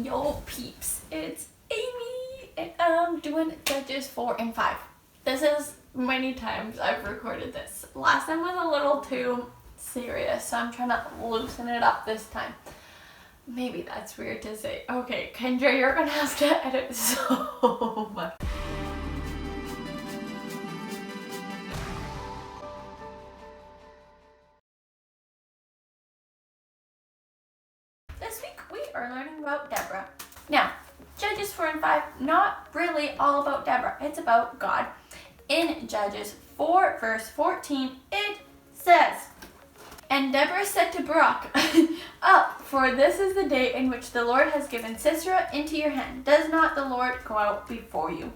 Yo peeps, it's Amy and I'm doing Judges 4 and 5. This is many times I've recorded this. Last time was a little too serious, so I'm trying to loosen it up this time. Maybe that's weird to say. Okay, Kendra, you're gonna have to edit so much. This week we are learning about Deborah. Now, Judges 4 and 5, not really all about Deborah. It's about God. In Judges 4 verse 14, it says, "And Deborah said to Barak, Up, for this is the day in which the Lord has given Sisera into your hand. Does not the Lord go out before you?"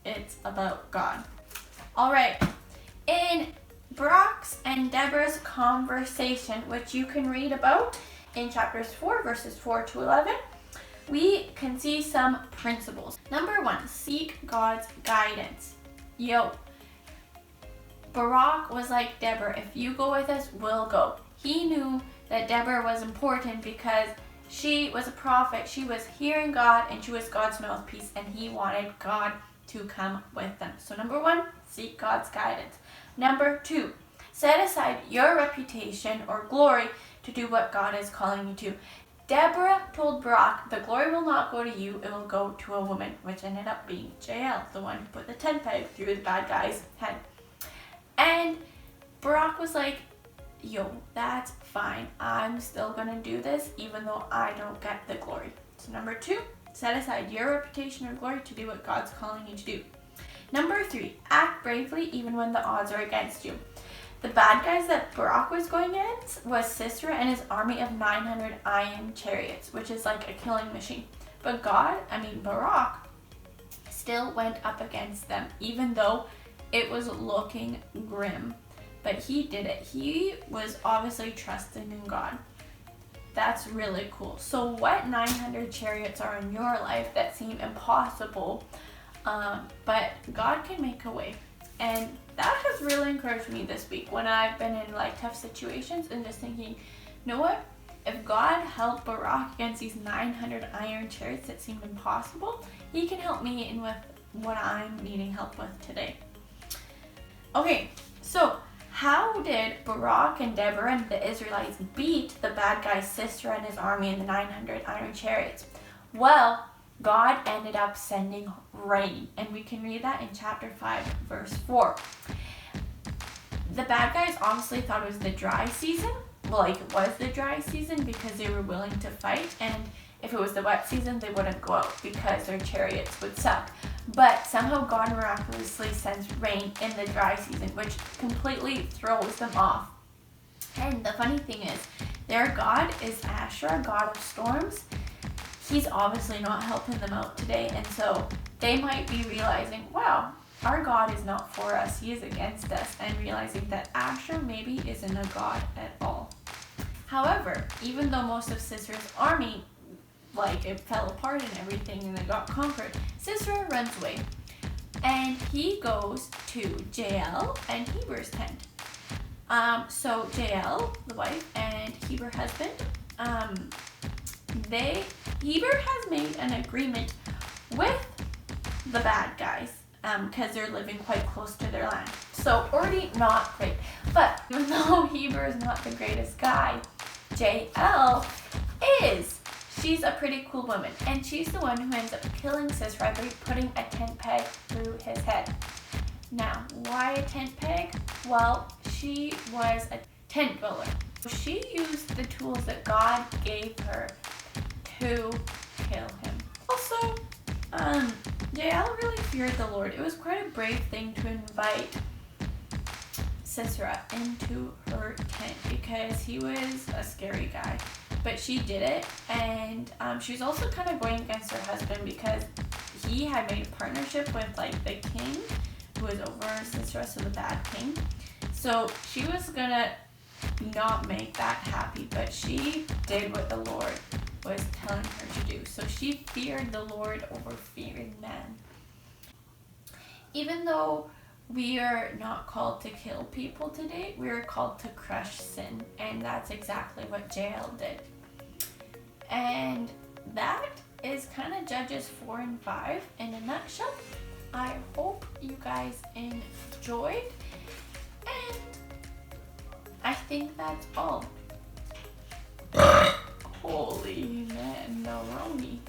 It's about God. Alright, in Barak's and Deborah's conversation, which you can read about in chapters 4 verses 4 to 11, we can see some principles. Number 1, seek God's guidance. Barak was like, Deborah, if you go with us, we'll go. He knew that Deborah was important because she was a prophet. She was hearing God and she was God's mouthpiece, and he wanted God to come with them. So number 1, seek God's guidance. Number 2, set aside your reputation or glory to do what God is calling you to. Deborah told Barak, the glory will not go to you, it will go to a woman, which ended up being Jael, the one who put the tent peg through the bad guy's head. And Barak was like, that's fine. I'm still gonna do this even though I don't get the glory. So number 2, set aside your reputation or glory to do what God's calling you to do. Number 3, act bravely even when the odds are against you. The bad guys that Barak was going against was Sisera and his army of 900 iron chariots, which is like a killing machine. But Barak still went up against them, even though it was looking grim. But he did it. He was obviously trusting in God. That's really cool. So what 900 chariots are in your life that seem impossible, but God can make a way. And that has really encouraged me this week when I've been in tough situations and just thinking, you know what? If God helped Barak against these 900 iron chariots that seemed impossible, he can help me in with what I'm needing help with today. Okay, so how did Barak and Deborah and the Israelites beat the bad guy Sisera and his army in the 900 iron chariots? Well, God ended up sending rain, and we can read that in chapter 5 verse 4. The bad guys obviously thought it was the dry season. Well, it was the dry season because they were willing to fight, and if it was the wet season, they wouldn't go out because their chariots would suck. But somehow God miraculously sends rain in the dry season, which completely throws them off. And the funny thing is, their God is Asher, god of storms. He's obviously not helping them out today, and so they might be realizing, wow, our God is not for us, he is against us, and realizing that Asher maybe isn't a god at all. However, even though most of Sisera's army, it fell apart and everything and they got conquered, Sisera runs away, and he goes to Jael and Heber's tent. So Jael, the wife, and Heber husband, Heber has made an agreement with the bad guys because they're living quite close to their land. So already not great. But even though Heber is not the greatest guy, Jael is. She's a pretty cool woman, and she's the one who ends up killing Sisera by putting a tent peg through his head. Now, why a tent peg? Well, she was a tent dweller. She used the tools that God gave her to kill him. Also, Jael really feared the Lord. It was quite a brave thing to invite Sisera into her tent because he was a scary guy. But she did it, and she was also kind of going against her husband because he had made a partnership with the king who was over Sisera, so the bad king. So she was gonna not make that happy, but she did what the Lord was telling her to do. So she feared the Lord over fearing man. Even though we are not called to kill people today, we are called to crush sin, and that's exactly what Jael did. And that of Judges 4 and 5 in a nutshell. I hope you guys enjoyed, and I think that's all. Holy man, no, Romy.